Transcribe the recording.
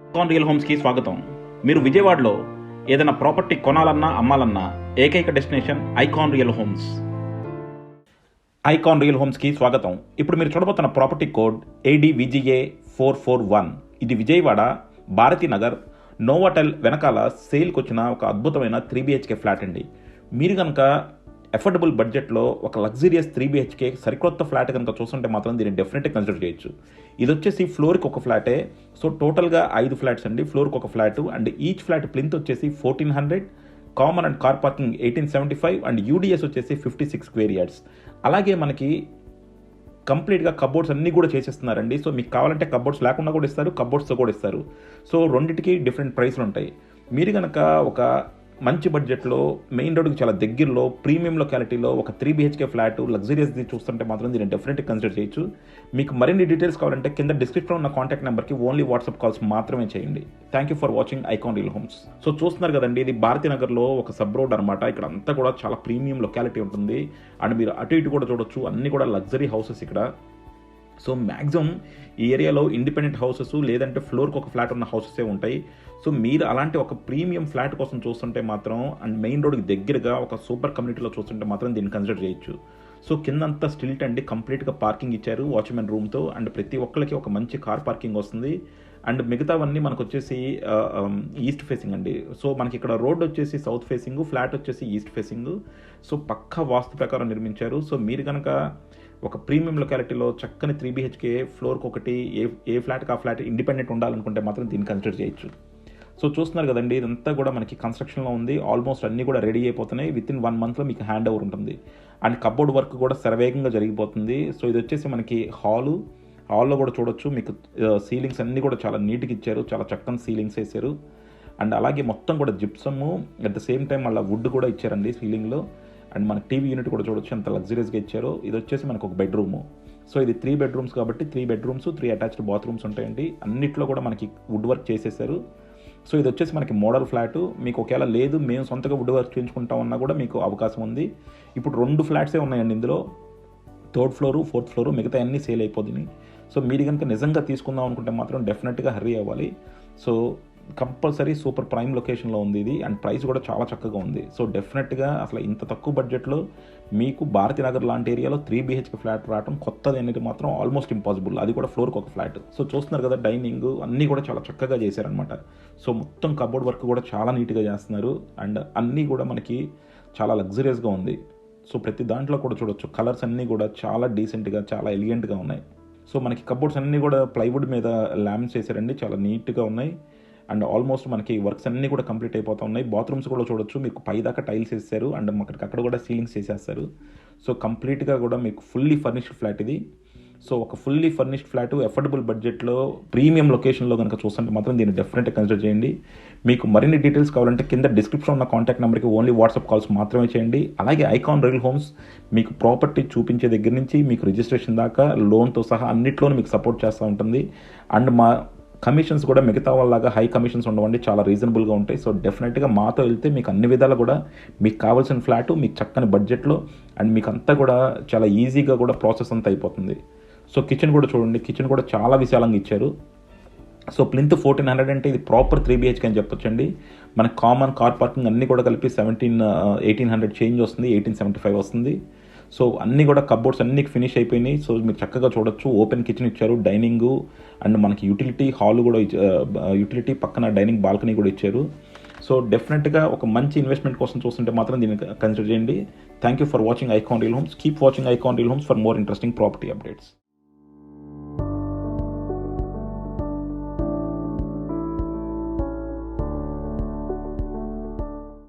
Icon Real హోమ్స్కి స్వాగతం. మీరు విజయవాడలో ఏదైనా ప్రాపర్టీ కొనాలన్నా అమ్మాలన్నా ఏకైక destination Icon Real Homes. Icon Real హోమ్స్కి స్వాగతం. ఇప్పుడు మీరు చూడబోతున్న ప్రాపర్టీ కోడ్ ADVGA 441. ఇది విజయవాడ భారతీనగర్ నోవాటెల్ వెనకాల సేల్కి వచ్చిన ఒక అద్భుతమైన 3 BHK ఫ్లాట్ అండి. మీరు కనుక అఫోర్డబుల్ బడ్జెట్లో ఒక లగ్జరియస్ 3 BHK సరికొత్త ఫ్లాట్ కనుక చూస్తుంటే మాత్రం దీన్ని డెఫినెట్గా కన్సిడర్ చేయొచ్చు. ఇది వచ్చేసి ఫ్లోర్కి ఒక ఫ్లాటే. సో టోటల్గా 5 ఫ్లాట్స్ అండి. ఫ్లోర్కి ఒక flat and each flat plinth వచ్చేసి 1400, common and car parking 1875 and UDS వచ్చేసి 56 స్క్వేర్ యార్డ్స్. అలాగే మనకి కంప్లీట్గా కబోర్డ్స్ అన్నీ కూడా చేసేస్తున్నారండి. సో మీకు కావాలంటే కబోర్డ్స్ లేకుండా కూడా ఇస్తారు, కబోర్డ్స్తో కూడా ఇస్తారు. సో రెండింటికి డిఫరెంట్ ప్రైస్లు ఉంటాయి. మీరు కనుక ఒక మంచి బడ్జెట్లో మెయిన్ రోడ్కి చాలా దగ్గరలో ప్రీమియం లొకాలిటీలో ఒక 3 BHK ఫ్లాట్ లగ్జరియస్ది చూస్తుంటే మాత్రం దీన్ని డెఫినెట్గా కన్సిడర్ చేయొచ్చు. మీకు మరిన్ని డీటెయిల్స్ కావాలంటే కింద డిస్క్రిప్షన్లో ఉన్న కాంటాక్ట్ నెంబర్కి ఓన్లీ వాట్సాప్ కాల్స్ మాత్రమే చేయండి. Thank you for watching icon Real homes. So చూస్తున్నారు కదండి, ఇది భారతీనగర్లో ఒక సబ్ రోడ్ అనమాట. ఇక్కడ అంతా కూడా చాలా ప్రీమియం లొకాలిటీ ఉంటుంది అండ్ మీరు అటు ఇటు కూడా చూడొచ్చు. అన్నీ కూడా లగ్జరీ హౌసెస్ ఇక్కడ. సో మ్యాక్సిమం ఈ ఏరియాలో ఇండిపెండెంట్ హౌసెస్ లేదంటే ఫ్లోర్కి ఒక ఫ్లాట్ ఉన్న హౌసెసే ఉంటాయి. సో మీరు అలాంటి ఒక ప్రీమియం ఫ్లాట్ కోసం చూస్తుంటే మాత్రం అండ్ మెయిన్ రోడ్కి దగ్గరగా ఒక సూపర్ కమ్యూనిటీలో చూస్తుంటే మాత్రం దీన్ని కన్సిడర్ చేయొచ్చు. సో కిందంతా స్టిల్ట్ అండి, కంప్లీట్గా పార్కింగ్ ఇచ్చారు వాచ్మెన్ రూమ్తో అండ్ ప్రతి ఒక్కరికి ఒక మంచి కార్ పార్కింగ్ వస్తుంది. అండ్ మిగతావన్నీ మనకు వచ్చేసి ఈస్ట్ ఫేసింగ్ అండి. సో మనకి ఇక్కడ రోడ్ వచ్చేసి సౌత్ ఫేసింగ్, ఫ్లాట్ వచ్చేసి ఈస్ట్ ఫేసింగ్. సో పక్కా వాస్తు ప్రకారం నిర్మించారు. సో మీరు కనుక ఒక ప్రీమియం లొకాలిటీలో చక్కని 3 BHK ఫ్లోర్కి ఒకటి ఏ ఫ్లాట్కి ఆ ఫ్లాట్ ఇండిపెండెంట్ ఉండాలనుకుంటే మాత్రం దీన్ని కన్సిడర్ చేయొచ్చు. సో చూస్తున్నారు కదండి, ఇదంతా కూడా మనకి కన్స్ట్రక్షన్లో ఉంది. ఆల్మోస్ట్ అన్నీ కూడా రెడీ అయిపోతున్నాయి. వితిన్ 1 మంత్లో మీకు హ్యాండ్ ఓవర్ ఉంటుంది అండ్ కబోర్డ్ వర్క్ కూడా శరవేగంగా జరిగిపోతుంది. సో ఇది వచ్చేసి మనకి హాల్లో కూడా చూడొచ్చు. మీకు సీలింగ్స్ అన్నీ కూడా చాలా నీట్గా ఇచ్చారు, చాలా చక్కని సీలింగ్స్ వేసారు. అండ్ అలాగే మొత్తం కూడా gypsum at the same time మళ్ళీ వుడ్ కూడా ఇచ్చారండి సీలింగ్లో. అండ్ మనకి టీవీ యూనిట్ కూడా చూడొచ్చు, అంత లగ్జరీస్గా ఇచ్చారు. ఇది వచ్చేసి మనకు ఒక బెడ్రూము. సో ఇది 3 బెడ్రూమ్స్ కాబట్టి 3 బెడ్రూమ్స్ 3 అటాచ్డ్ బాత్రూమ్స్ ఉంటాయండి. అన్నిట్లో కూడా మనకి వుడ్ వర్క్ చేసేసారు. సో ఇది వచ్చేసి మనకి మోడల్ ఫ్లాటు. మీకు ఒకవేళ లేదు మేము సొంతగా వుడ్ వర్క్ చేయించుకుంటామన్నా కూడా మీకు అవకాశం ఉంది. ఇప్పుడు 2 ఫ్లాట్సే ఉన్నాయండి ఇందులో. 3rd ఫ్లోరు 4th ఫ్లోరు, మిగతా అన్నీ సేల్ అయిపోతుంది. సో మీరు కనుక నిజంగా తీసుకుందాం అనుకుంటే మాత్రం డెఫినెట్గా హర్రీ అవ్వాలి. సో కంపల్సరీ సూపర్ ప్రైమ్ లొకేషన్లో ఉంది ఇది అండ్ ప్రైస్ కూడా చాలా చక్కగా ఉంది. సో డెఫినెట్గా అసలు ఇంత తక్కువ బడ్జెట్లో మీకు భారతీనగర్ లాంటి ఏరియాలో 3 BHK ఫ్లాట్ రావడం కొత్తది అనేది మాత్రం ఆల్మోస్ట్ ఇంపాసిబుల్, అది కూడా ఫ్లోర్కి ఒక ఫ్లాట్. సో చూస్తున్నారు కదా, డైనింగ్ అన్నీ కూడా చాలా చక్కగా చేశారనమాట. సో మొత్తం కబోర్డ్ వర్క్ కూడా చాలా నీట్గా చేస్తున్నారు అండ్ అన్నీ కూడా మనకి చాలా లగ్జరియస్గా ఉంది. సో ప్రతి దాంట్లో కూడా చూడొచ్చు, కలర్స్ అన్నీ కూడా చాలా డీసెంట్గా చాలా ఎలిగెంట్గా ఉన్నాయి. సో మనకి కబోర్డ్స్ అన్నీ కూడా ప్లైవుడ్ మీద ల్యామ్స్ చేశారండి, చాలా నీట్గా ఉన్నాయి అండ్ ఆల్మోస్ట్ మనకి వర్క్స్ అన్నీ కూడా కంప్లీట్ అయిపోతూ ఉన్నాయి. బాత్రూమ్స్ కూడా చూడొచ్చు, మీకు పైదాకా టైల్స్ వేస్తారు అండ్ అక్కడ కూడా సీలింగ్స్ చేసేస్తారు. సో కంప్లీట్గా కూడా మీకు ఫుల్లీ ఫర్నిష్డ్ ఫ్లాట్ ఇది. సో ఒక ఫుల్లీ ఫర్నిష్డ్ ఫ్లాట్ అఫోర్డబుల్ బడ్జెట్లో ప్రీమియం లొకేషన్లో కనుక చూస్తుంటే మాత్రం దీన్ని డెఫినెట్గా కన్సిడర్ చేయండి. మీకు మరిన్ని డీటెయిల్స్ కావాలంటే కింద డిస్క్రిప్షన్ ఉన్న కాంటాక్ట్ నెంబర్కి ఓన్లీ వాట్సాప్ కాల్స్ మాత్రమే చేయండి. అలాగే ఐకాన్ రియల్ హోమ్స్ మీకు ప్రాపర్టీ చూపించే దగ్గర నుంచి మీకు రిజిస్ట్రేషన్ దాకా లోన్తో సహా అన్నిట్లోనూ మీకు సపోర్ట్ చేస్తూ ఉంటుంది. అండ్ మా కమిషన్స్ కూడా మిగతా వాళ్ళలాగా హై కమిషన్స్ ఉండవండి, చాలా రీజనబుల్గా ఉంటాయి. సో డెఫినెట్గా మాతో వెళ్తే మీకు అన్ని విధాలు కూడా మీకు కావాల్సిన ఫ్లాటు మీకు చక్కని బడ్జెట్లో అండ్ మీకు అంతా కూడా చాలా ఈజీగా కూడా ప్రాసెస్ అంతా అయిపోతుంది. సో కిచెన్ కూడా చూడండి, కిచెన్ కూడా చాలా విశాలంగా ఇచ్చారు. సో ప్లింత్ 1400 అంటే ఇది ప్రాపర్ 3 BHK అని చెప్పొచ్చండి. మనకి కామన్ కార్ పార్కింగ్ అన్నీ కూడా కలిపి 1800 చేంజ్ వస్తుంది, 1875 వస్తుంది. సో అన్నీ కూడా కబోర్డ్స్ అన్నీ ఫినిష్ అయిపోయినాయి. సో మీరు చక్కగా చూడొచ్చు, ఓపెన్ కిచెన్ ఇచ్చారు, డైనింగ్ అండ్ మనకి యూటిలిటీ హాల్ కూడా యూటిలిటీ పక్కన డైనింగ్ బాల్కనీ కూడా ఇచ్చారు. సో డెఫినెట్గా ఒక మంచి ఇన్వెస్ట్మెంట్ కోసం చూస్తుంటే మాత్రం దీన్ని కన్సిడర్ చేయండి. Thank you for watching icon Real homes. Keep watching icon Real homes for more interesting property updates.